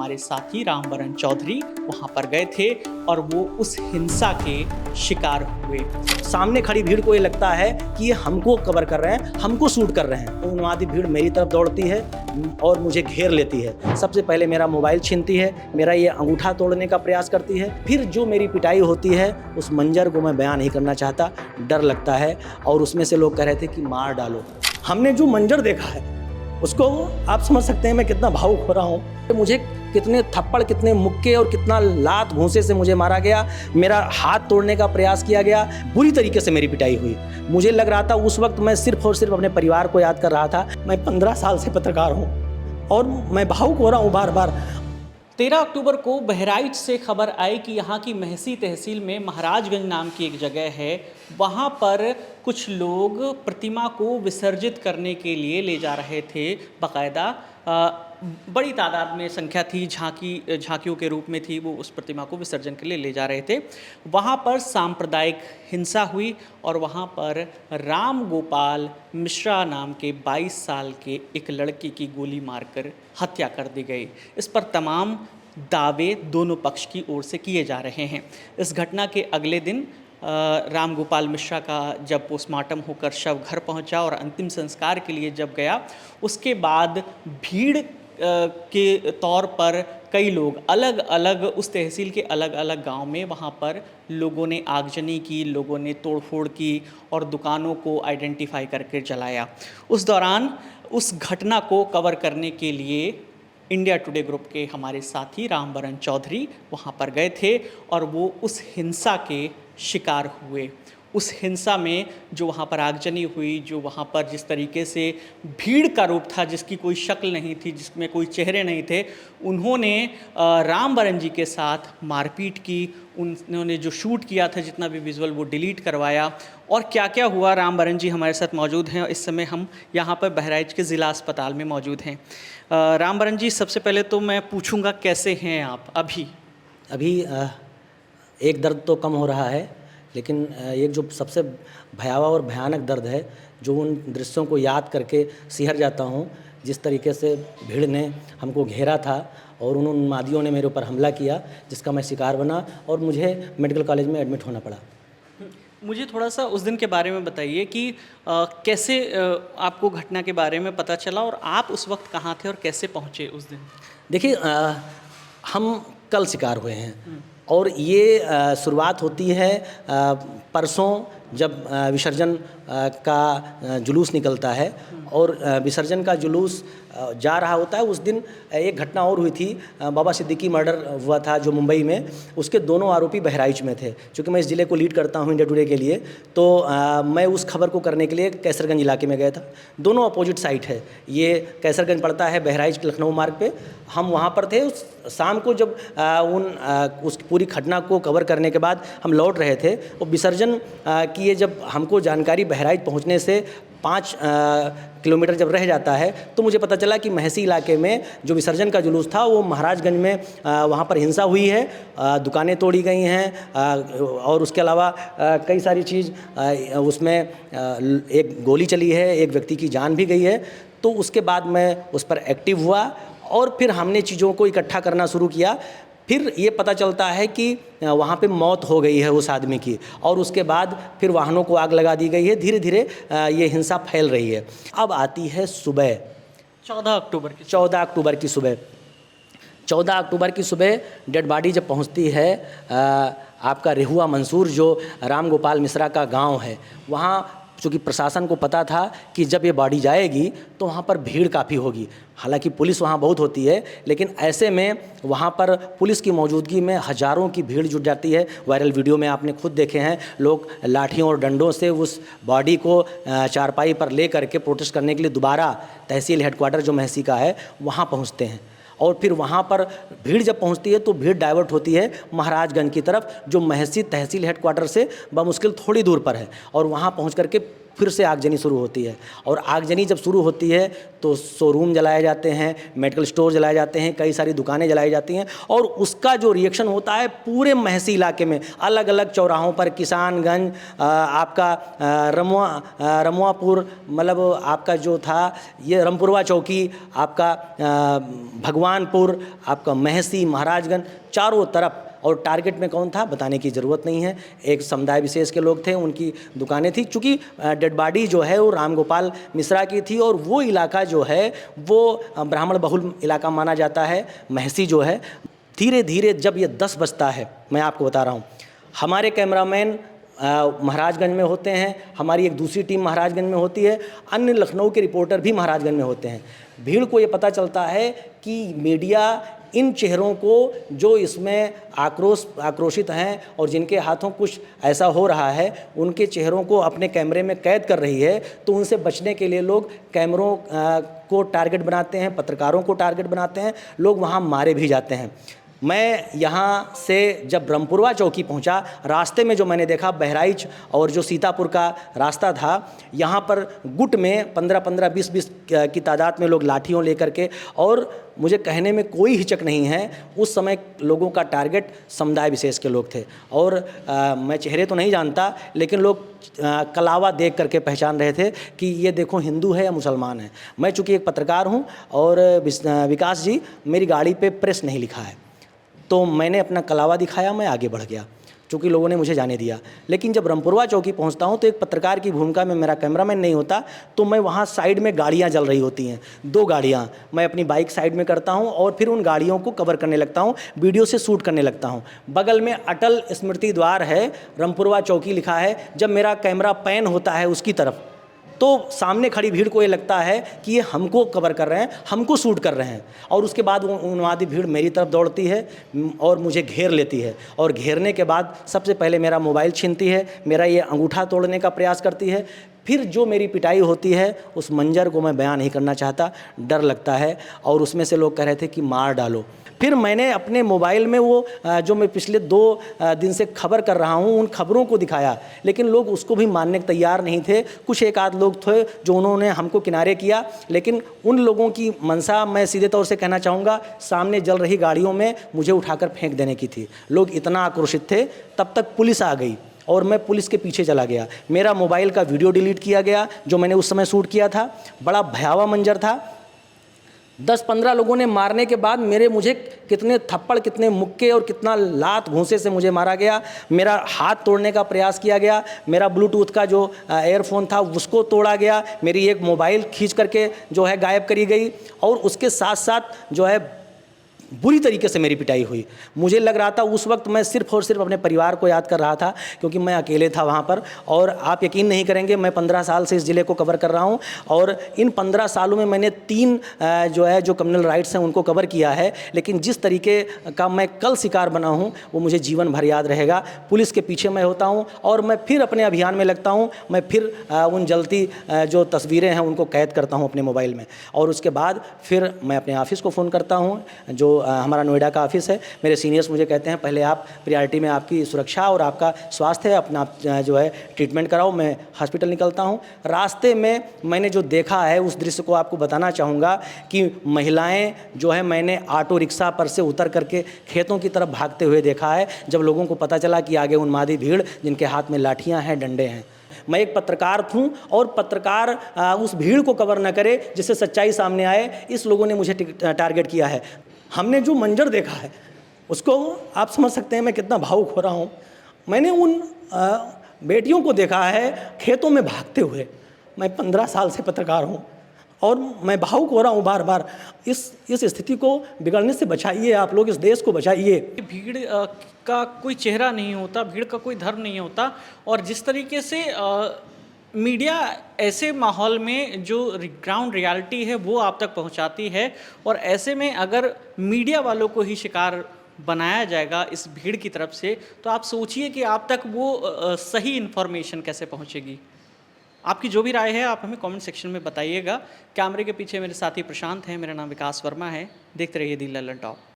हमारे साथी रामवरण चौधरी वहाँ पर गए थे और वो उस हिंसा के शिकार हुए। सामने खड़ी भीड़ को ये लगता है कि ये हमको कवर कर रहे हैं, हमको शूट कर रहे हैं। उन्मादी भीड़ मेरी तरफ दौड़ती है और मुझे घेर लेती है। सबसे पहले मेरा मोबाइल छीनती है, मेरा ये अंगूठा तोड़ने का प्रयास करती है। फिर जो मेरी पिटाई होती है उस मंजर को मैं बयान नहीं करना चाहता, डर लगता है। और उसमें से लोग कह रहे थे कि मार डालो। हमने जो मंजर देखा है उसको आप समझ सकते हैं मैं कितना भावुक हो रहा हूँ। मुझे कितने थप्पड़, कितने मुक्के और कितना लात घूंसे से मुझे मारा गया। मेरा हाथ तोड़ने का प्रयास किया गया। बुरी तरीके से मेरी पिटाई हुई। मुझे लग रहा था उस वक्त मैं सिर्फ और सिर्फ अपने परिवार को याद कर रहा था। मैं 15 साल से पत्रकार हूँ और मैं भावुक हो रहा हूँ बार बार। 13 अक्टूबर को बहराइच से खबर आई कि यहाँ की महसी तहसील में महाराजगंज नाम की एक जगह है, वहाँ पर कुछ लोग प्रतिमा को विसर्जित करने के लिए ले जा रहे थे। बाकायदा बड़ी तादाद में संख्या थी, झांकियों के रूप में थी, वो उस प्रतिमा को विसर्जन के लिए ले जा रहे थे। वहाँ पर सांप्रदायिक हिंसा हुई और वहाँ पर राम गोपाल मिश्रा नाम के 22 साल के एक लड़के की गोली मारकर हत्या कर दी गई। इस पर तमाम दावे दोनों पक्ष की ओर से किए जा रहे हैं। इस घटना के अगले दिन राम गोपाल मिश्रा का जब पोस्टमार्टम होकर शव घर पहुंचा और अंतिम संस्कार के लिए जब गया, उसके बाद भीड़ के तौर पर कई लोग अलग अलग उस तहसील के अलग अलग गांव में वहां पर लोगों ने आगजनी की, लोगों ने तोड़फोड़ की और दुकानों को आइडेंटिफाई करके जलाया। उस दौरान उस घटना को कवर करने के लिए इंडिया टुडे ग्रुप के हमारे साथी रामवरण चौधरी वहाँ पर गए थे और वो उस हिंसा के शिकार हुए। उस हिंसा में जो वहाँ पर आगजनी हुई, जो वहाँ पर जिस तरीके से भीड़ का रूप था, जिसकी कोई शक्ल नहीं थी, जिसमें कोई चेहरे नहीं थे, उन्होंने रामवरण जी के साथ मारपीट की। उन्होंने जो शूट किया था, जितना भी विजुअल, वो डिलीट करवाया। और क्या क्या हुआ, रामवरण जी हमारे साथ मौजूद हैं और इस समय हम यहाँ पर बहराइच के ज़िला अस्पताल में मौजूद हैं। रामवरण जी, सबसे पहले तो मैं पूछूँगा कैसे हैं आप अभी? एक दर्द तो कम हो रहा है, लेकिन एक जो सबसे भयावह और भयानक दर्द है, जो उन दृश्यों को याद करके सिहर जाता हूँ, जिस तरीके से भीड़ ने हमको घेरा था और उन उन्मादियों ने मेरे ऊपर हमला किया, जिसका मैं शिकार बना और मुझे मेडिकल कॉलेज में एडमिट होना पड़ा। मुझे थोड़ा सा उस दिन के बारे में बताइए कि कैसे आपको घटना के बारे में पता चला और आप उस वक्त कहाँ थे और कैसे पहुँचे उस दिन? देखिए, हम कल शिकार हुए हैं और ये शुरुआत होती है परसों, जब विसर्जन का जुलूस निकलता है और विसर्जन का जुलूस जा रहा होता है। उस दिन एक घटना और हुई थी, बाबा सिद्दीकी मर्डर हुआ था जो मुंबई में, उसके दोनों आरोपी बहराइच में थे। क्योंकि मैं इस ज़िले को लीड करता हूँ इंडिया टुडे के लिए, तो मैं उस खबर को करने के लिए कैसरगंज इलाके में गया था। दोनों अपोजिट साइड है, ये कैसरगंज पड़ता है बहराइच लखनऊ मार्ग पे। हम वहाँ पर थे। उस शाम को जब उस पूरी घटना को कवर करने के बाद हम लौट रहे थे, और विसर्जन की ये जब हमको जानकारी बहराइच पहुँचने से 5 किलोमीटर जब रह जाता है, तो मुझे पता चला कि महसी इलाके में जो विसर्जन का जुलूस था वो महाराजगंज में वहाँ पर हिंसा हुई है, दुकानें तोड़ी गई हैं और उसके अलावा कई सारी चीज़, उसमें एक गोली चली है, एक व्यक्ति की जान भी गई है। तो उसके बाद मैं उस पर एक्टिव हुआ और फिर हमने चीज़ों को इकट्ठा करना शुरू किया। फिर ये पता चलता है कि वहाँ पे मौत हो गई है उस आदमी की, और उसके बाद फिर वाहनों को आग लगा दी गई है। धीरे धीरे ये हिंसा फैल रही है। अब आती है सुबह 14 अक्टूबर की 14 अक्टूबर की सुबह 14 अक्टूबर की सुबह डेड बॉडी जब पहुँचती है आपका रेहुआ मंसूर, जो राम गोपाल मिश्रा का गांव है, वहाँ चूँकि प्रशासन को पता था कि जब ये बॉडी जाएगी तो वहाँ पर भीड़ काफ़ी होगी। हालांकि पुलिस वहाँ बहुत होती है, लेकिन ऐसे में वहाँ पर पुलिस की मौजूदगी में हज़ारों की भीड़ जुट जाती है। वायरल वीडियो में आपने खुद देखे हैं, लोग लाठियों और डंडों से उस बॉडी को चारपाई पर ले करके प्रोटेस्ट करने के लिए दोबारा तहसील हेडक्वार्टर जो महसी का है वहाँ पहुँचते हैं। और फिर वहाँ पर भीड़ जब पहुँचती है तो भीड़ डाइवर्ट होती है महाराजगंज की तरफ, जो महसी तहसील हेडक्वार्टर से बमुश्किल थोड़ी दूर पर है। और वहाँ पहुँच करके फिर से आगजनी शुरू होती है। और आगजनी जब शुरू होती है तो शोरूम जलाए जाते हैं, मेडिकल स्टोर जलाए जाते हैं, कई सारी दुकानें जलाई जाती हैं, और उसका जो रिएक्शन होता है पूरे महसी इलाके में अलग अलग चौराहों पर, किसानगंज, आपका रमुआपुर, मतलब आपका जो था ये रामपुरवा चौकी, आपका भगवानपुर, आपका महसी, महाराजगंज, चारों तरफ। और टारगेट में कौन था बताने की ज़रूरत नहीं है, एक समुदाय विशेष के लोग थे, उनकी दुकानें थी। चूँकि डेड बॉडी जो है वो राम गोपाल मिश्रा की थी, और वो इलाका जो है वो ब्राह्मण बहुल इलाका माना जाता है महसी जो है। धीरे धीरे जब ये 10 बजता है, मैं आपको बता रहा हूँ, हमारे कैमरामैन महाराजगंज में होते हैं, हमारी एक दूसरी टीम महाराजगंज में होती है, अन्य लखनऊ के रिपोर्टर भी महाराजगंज में होते हैं। भीड़ को ये पता चलता है कि मीडिया इन चेहरों को जो इसमें आक्रोशित हैं और जिनके हाथों कुछ ऐसा हो रहा है, उनके चेहरों को अपने कैमरे में कैद कर रही है, तो उनसे बचने के लिए लोग कैमरों को टारगेट बनाते हैं, पत्रकारों को टारगेट बनाते हैं, लोग वहाँ मारे भी जाते हैं। मैं यहाँ से जब रामपुरवा चौकी पहुँचा, रास्ते में जो मैंने देखा बहराइच और जो सीतापुर का रास्ता था, यहाँ पर गुट में 15-15, 20-20 की तादाद में लोग लाठियों लेकर के, और मुझे कहने में कोई हिचक नहीं है, उस समय लोगों का टारगेट समुदाय विशेष के लोग थे। और मैं चेहरे तो नहीं जानता, लेकिन लोग कलावा देख करके पहचान रहे थे कि ये देखो हिंदू है या मुसलमान है। मैं चूँकि एक पत्रकार हूँ, और विकास जी, मेरी गाड़ी पे प्रेस नहीं लिखा है, तो मैंने अपना कलावा दिखाया, मैं आगे बढ़ गया, क्योंकि लोगों ने मुझे जाने दिया। लेकिन जब रामपुरवा चौकी पहुंचता हूं तो एक पत्रकार की भूमिका में, मेरा कैमरामैन नहीं होता, तो मैं वहां साइड में गाड़ियां जल रही होती हैं, 2 गाड़ियां, मैं अपनी बाइक साइड में करता हूं और फिर उन गाड़ियों को कवर करने लगता हूं, वीडियो से शूट करने लगता हूं। बगल में अटल स्मृति द्वार है, रामपुरवा चौकी लिखा है। जब मेरा कैमरा पैन होता है उसकी तरफ, तो सामने खड़ी भीड़ को ये लगता है कि ये हमको कवर कर रहे हैं, हमको शूट कर रहे हैं, और उसके बाद वो उन्मादी भीड़ मेरी तरफ दौड़ती है और मुझे घेर लेती है, और घेरने के बाद सबसे पहले मेरा मोबाइल छीनती है, मेरा ये अंगूठा तोड़ने का प्रयास करती है। फिर जो मेरी पिटाई होती है, उस मंजर को मैं बयान नहीं करना चाहता, डर लगता है, और उसमें से लोग कह रहे थे कि मार डालो। फिर मैंने अपने मोबाइल में वो जो मैं पिछले 2 दिन से खबर कर रहा हूँ, उन खबरों को दिखाया, लेकिन लोग उसको भी मानने के तैयार नहीं थे। कुछ एक आध लोग थे जो उन्होंने हमको किनारे किया, लेकिन उन लोगों की मंशा, मैं सीधे तौर से कहना चाहूँगा, सामने जल रही गाड़ियों में मुझे उठाकर फेंक देने की थी। लोग इतना आक्रोशित थे, तब तक पुलिस आ गई और मैं पुलिस के पीछे चला गया। मेरा मोबाइल का वीडियो डिलीट किया गया जो मैंने उस समय शूट किया था। बड़ा भयावह मंजर था। 10-15 लोगों ने मारने के बाद मुझे कितने थप्पड़, कितने मुक्के और कितना लात घूंसे से मुझे मारा गया। मेरा हाथ तोड़ने का प्रयास किया गया, मेरा ब्लूटूथ का जो एयरफोन था उसको तोड़ा गया, मेरी एक मोबाइल खींच करके जो है गायब करी गई, और उसके साथ साथ जो है बुरी तरीके से मेरी पिटाई हुई। मुझे लग रहा था उस वक्त मैं सिर्फ और सिर्फ अपने परिवार को याद कर रहा था, क्योंकि मैं अकेले था वहाँ पर। और आप यकीन नहीं करेंगे, मैं 15 साल से इस ज़िले को कवर कर रहा हूँ, और इन 15 सालों में मैंने 3 जो कम्युनल राइट्स हैं उनको कवर किया है। लेकिन जिस तरीके का मैं कल शिकार बना हूँ वो मुझे जीवन भर याद रहेगा। पुलिस के पीछे मैं होता हूँ और मैं फिर अपने अभियान में लगता हूँ। मैं फिर उन जलती जो तस्वीरें हैं उनको कैद करता हूँ अपने मोबाइल में, और उसके बाद फिर मैं अपने ऑफिस को फ़ोन करता हूँ, जो हमारा नोएडा का ऑफिस है। मेरे सीनियर्स मुझे कहते हैं पहले आप प्रायोरिटी में आपकी सुरक्षा और आपका स्वास्थ्य है, अपना जो है ट्रीटमेंट कराओ। मैं हॉस्पिटल निकलता हूँ। रास्ते में मैंने जो देखा है उस दृश्य को आपको बताना चाहूँगा कि महिलाएं जो है, मैंने ऑटो रिक्शा पर से उतर करके खेतों की तरफ भागते हुए देखा है, जब लोगों को पता चला कि आगे उन्मादी भीड़ जिनके हाथ में लाठियाँ हैं, डंडे हैं। मैं एक पत्रकार हूँ और पत्रकार उस भीड़ को कवर न करे जिससे सच्चाई सामने आए, इस लोगों ने मुझे टारगेट किया है। हमने जो मंजर देखा है उसको आप समझ सकते हैं मैं कितना भावुक हो रहा हूँ। मैंने उन बेटियों को देखा है खेतों में भागते हुए। मैं 15 साल से पत्रकार हूँ और मैं भावुक हो रहा हूँ बार बार। इस स्थिति को बिगड़ने से बचाइए, आप लोग इस देश को बचाइए। भीड़ का कोई चेहरा नहीं होता, भीड़ का कोई धर्म नहीं होता, और जिस तरीके से मीडिया ऐसे माहौल में जो ग्राउंड रियलिटी है वो आप तक पहुंचाती है, और ऐसे में अगर मीडिया वालों को ही शिकार बनाया जाएगा इस भीड़ की तरफ से, तो आप सोचिए कि आप तक वो सही इन्फॉर्मेशन कैसे पहुंचेगी। आपकी जो भी राय है आप हमें कमेंट सेक्शन में बताइएगा। कैमरे के पीछे मेरे साथी प्रशांत हैं, मेरा नाम विकास वर्मा है। देखते रहिए दी लल्लन टॉप।